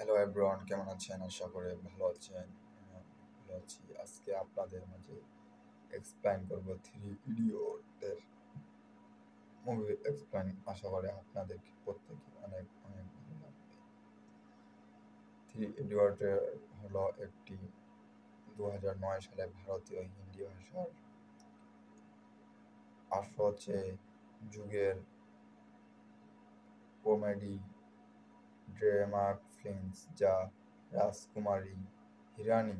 Hello everyone, কেমন আছেন? আশা করি ভালো আছেন। ভালো আছি। আজকে আপনাদের মাঝে এক্সপ্লেইন করব থ্রি ইডিয়টের মুভি এক্সপ্লেইন। আশা করি আপনাদের প্রত্যেকে অনেক অনেক ভালো লাগবে। থ্রি ইডিয়ট হলো একটি 2009 সালে ভারতীয় হিন্দি ভাষার আসছে যুগের কমেডি ড্রামা ফিল্ম যা রাজকুমারী হিরানি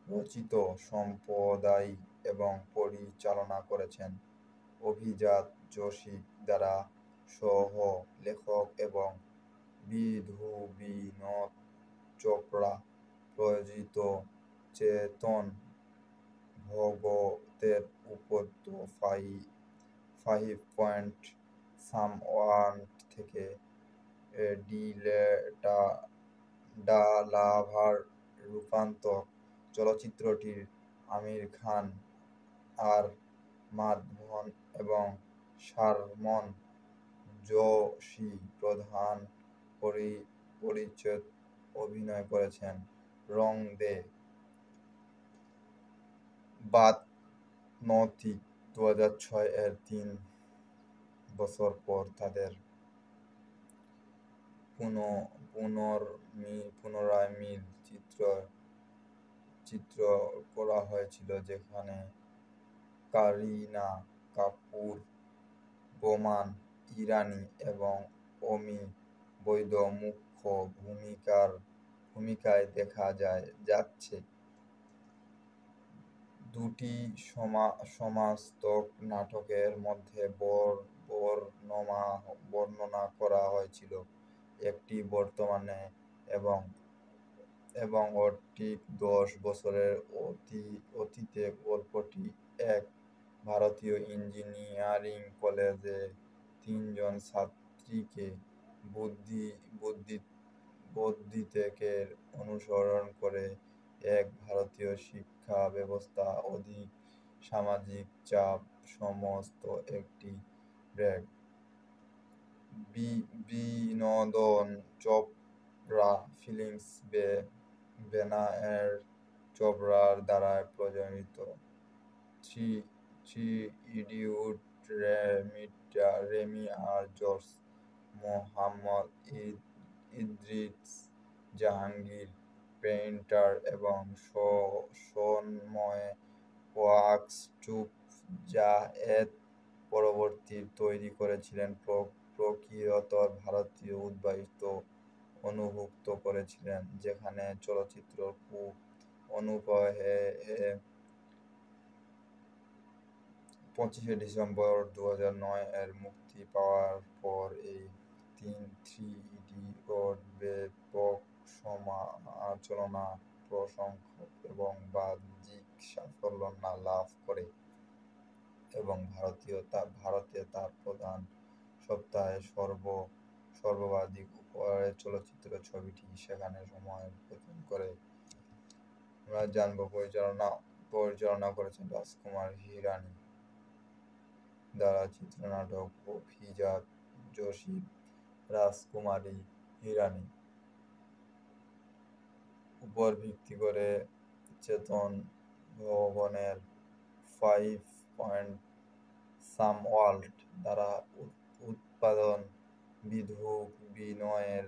রচিত, সাম্প্রদায়িক এবং পরিচালনা করেছেন অভিজাত যোশী দ্বারা সহ-লেখক এবং বিনোদ চোপড়া প্রযোজিত চেতন ভগতের উপদ্য 5 পয়েন্ট সামওয়ান থেকে ডিলেটা ডালাভার রূপান্তর। চলচ্চিত্রটির আমির খান, আর মাধবন এবং শারমন জোশী প্রধান পরিচালক অভিনয় করেছেন। রং দে বাদনতিক 2006 এর 3 বছর পর তাদের পুনরায় মিল চিত্র করা হয়েছিল, যেখানে কারিনা কাপুর, বোমান ইরানি এবং অমি বৈদ মুখ্য ভূমিকায় দেখা যাচ্ছে। দুটি সমান্তরাল নাটকের মধ্যে বর্ণনা করা হয়েছিল, একটি বর্তমানে এবং ঠিক 10 বছরের অতীতে। গল্পটি এক ভারতীয় ইঞ্জিনিয়ারিং কলেজে 3 জন ছাত্রীকে বুদ্ধিকে অনুসরণ করে। এক ভারতীয় শিক্ষা ব্যবস্থা অধিক সামাজিক চাপ সমস্ত একটি ব্র্যাক। বিনোদন চোপড়া ফিল্মস ব্যানার চোপড়ার দ্বারা প্রযোজিত থ্রি ইডিয়ট রেমি আর জর্জ, মোহাম্মদ ইদ্রিস, জাহাঙ্গীর পেইন্টার এবং সন্ময় ওয়াকচুপ, যা এর পরবর্তী তৈরি করেছিলেন, প্রকৃত ভারতীয় উদ্ভাবিত অন্তর্ভুক্ত করেছিলেন, যেখানে চলচ্চিত্র খুব অনুপহে 25 ডিসেম্বর 2009 এর মুক্তি পাওয়ার পর এই থ্রি ইডিয়ট ব্যাপক সমালোচনা, প্রশংসা এবং বাণিজ্যিক সাফল্য লাভ করে এবং ভারতে তার প্রধান সপ্তাহে সর্বাধিক উপহারের চলচ্চিত্র ছবিটি সেখানে সময় অতিবাহিত করে। আমরা জানবো পরিচালনা করেছেন রাজকুমার হিরানি দ্বারা চিত্রনাটক অভিজাত যোশী, রাজকুমারী হিরানি উপর ভিত্তি করে চেতন ভগতের 5 পয়েন্ট সামওয়াল্ট দ্বারা উৎপাদন। বিনোদ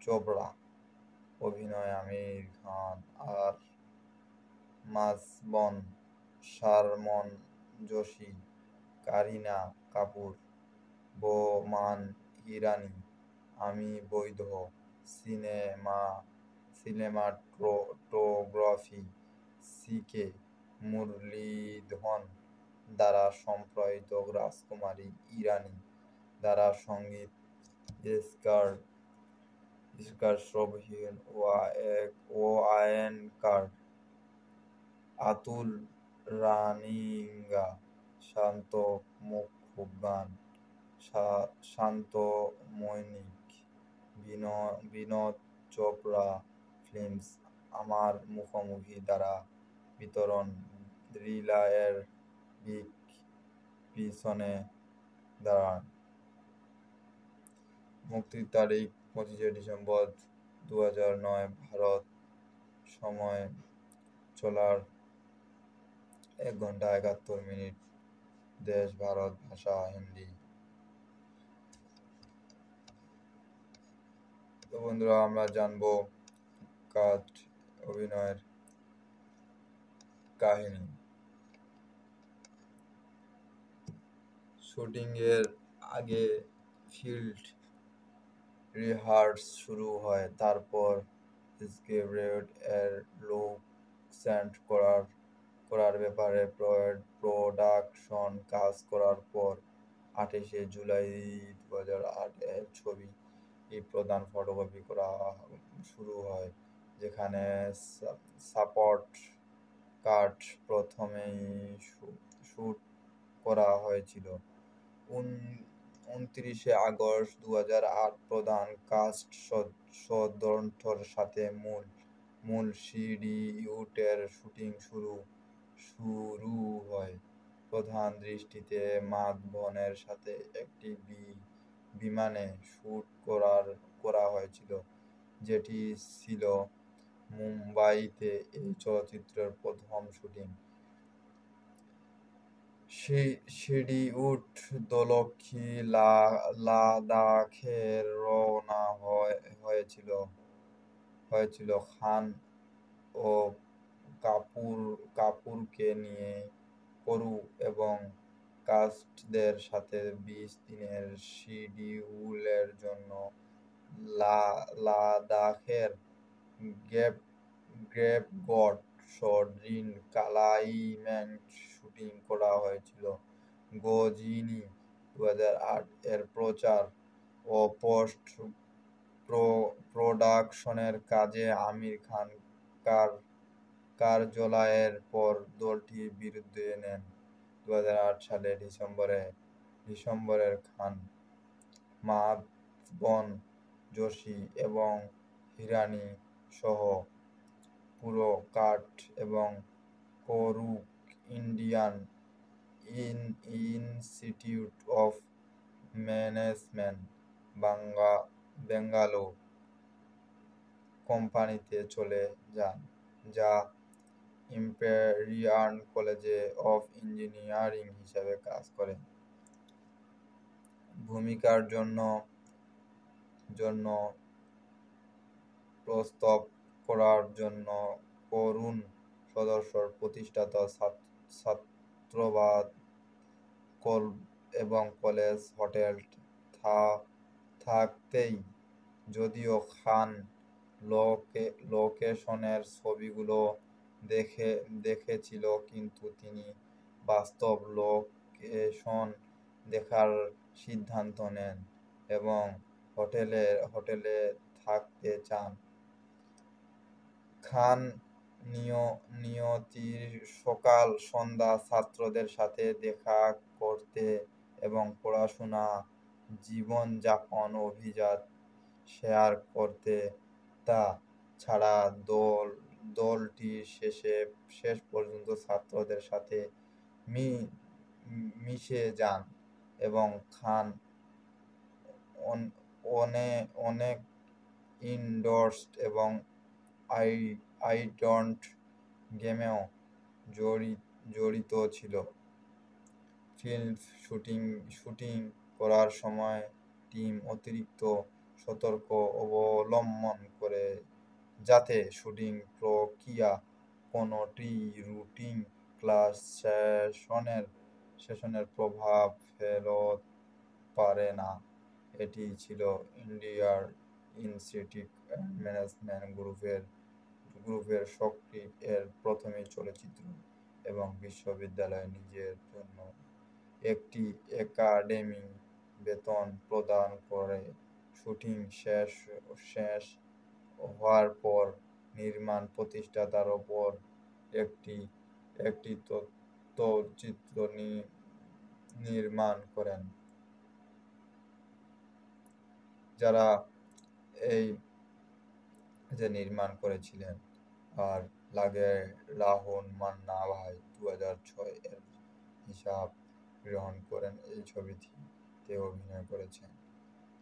চোপড়া অভিনয়, আমির খান, আর মাধবন, শারমন জোশী, কারিনা কাপুর, বোমান ইরানি, অমি বৈদ। সিনেমাটোগ্রাফি সি.কে. মুরলীধরন দ্বারা সম্পাদিত, রাজকুমারী ইরানি দ্বারা সঙ্গীত স্বরবীণ ওয়ায়েনকার, আতুল রানিঙ্গা, শান্ত মুখ্য গান, শান্ত মৈনিক। বিনোদ চোপড়া ফিল্মস আমার মুখোমুখি দ্বারা বিতরণ। রিলায়ের বিগ পিছনে দাঁড়ান। মুক্তির তারিখ 25 ডিসেম্বর 2009 ভারত সময় চলার 1 ঘন্টা 71 মিনিট। দেশ ভারত, ভাষা হিন্দি। তো বন্ধুরা, আমরা জানবো কাস্ট অভিনয়ের কাহিনী। শুটিং এর আগে ফিল্ড রিহার্স শুরু হয়, তারপর স্ক্রিপ্ট এর লুক সেন্ড করার ব্যাপারে প্রোডাকশন কাজ করার পর 28 জুলাই 2008 এর ছবি প্রধান ফটোগ্রাফি করা শুরু হয়, যেখানে সাপোর্ট কাট প্রথমেই শুট করা হয়েছিল। 29 আগস্ট 2008 প্রধান কাস্ট সদস্যদের সাথে মূল শিডিউলের শুটিং শুরু হয়। প্রধান দৃষ্টিতে মাধবনের সাথে একটি বিমানে শুট করা হয়েছিল, যেটি ছিল মুম্বাইতে এই চলচ্চিত্রের প্রথম শুটিং। শিডিউল দলক্ষী লাদাখে রওনা হয়েছিল খান ও কাপুরকে নিয়ে। করু এবং কাস্টদের সাথে 20 দিনের শিডিউলের জন্য লাদাখের গ্রেভগড শহরটির ক্লাইম্যাক্স শুটিং করা হয়েছিল। গজিনি 2008 এর প্রচার ও পোস্ট প্রোডাকশনের কাজে আমির খান কার্যালয়ের পর দলটি বিরতি নেন। 2008 সালের ডিসেম্বরে খান, মাধবন, যোশী এবং হিরানি সহ পুরো কাস্ট এবং করুক Indian institute of management Bangalore কোম্পানিতে চলে যান, যা ইম্পেরিয়াল কলেজ অফ ইঞ্জিনিয়ারিং হিসেবে কাজ করে। ভূমিকার জন্য প্রস্তাব করার জন্য করুণ সদস্য প্রতিষ্ঠাতা ছাত্রাবাস এবং কলেজ হোটেল থাকতেই, যদিও খান লোকেশনের ছবিগুলো দেখেছিল, কিন্তু তিনি বাস্তব লোকেশন দেখার সিদ্ধান্ত নেন এবং হোটেলে থাকতে চান। খান নিয়তি সকাল সন্ধ্যা ছাত্রদের সাথে দেখা করতে এবং পড়াশোনা, জীবনযাপন অভিজ্ঞতা শেয়ার করতে। তা ছাড়া দলটি শেষ পর্যন্ত ছাত্রদের সাথে মিশে যান এবং খান অনেক ইনডোরস এবং আউটডোর গেমেও জড়িত ছিল। ফিল্ম শুটিং করার সময় টিম অতিরিক্ত সতর্ক অবলম্বন করে যাতে শুটিং প্রক্রিয়া কোনোটি রুটিন ক্লাস সেশনের প্রভাব ফেলতে পারে না। এটি ছিল ইন্ডিয়ান ইনস্টিটিউট অফ ম্যানেজমেন্ট গ্রুপের শক্তি এর প্রথম চলচ্চিত্র এবং বিশ্ববিদ্যালয় নিজের জন্য একটি একাডেমি বেতন প্রদান করে। শুটিং শেষ হওয়ার পর নির্মাণ প্রতিষ্ঠাতার উপর একটি তথ্যচিত্র নির্মাণ করেন, যারা এই নির্মাণ করেছিলেন। আর লাগে রাহুল মান্না ভাই 2006 এর হিসাব গ্রহণ করেন এই ছবিতে অভিনয় করেছেন।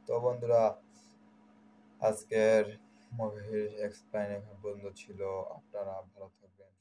তো বন্ধুরা, আজকের মুভির এক্সপ্লেইন এখন পর্যন্ত ছিল। আপনারা ভালো থাকবেন।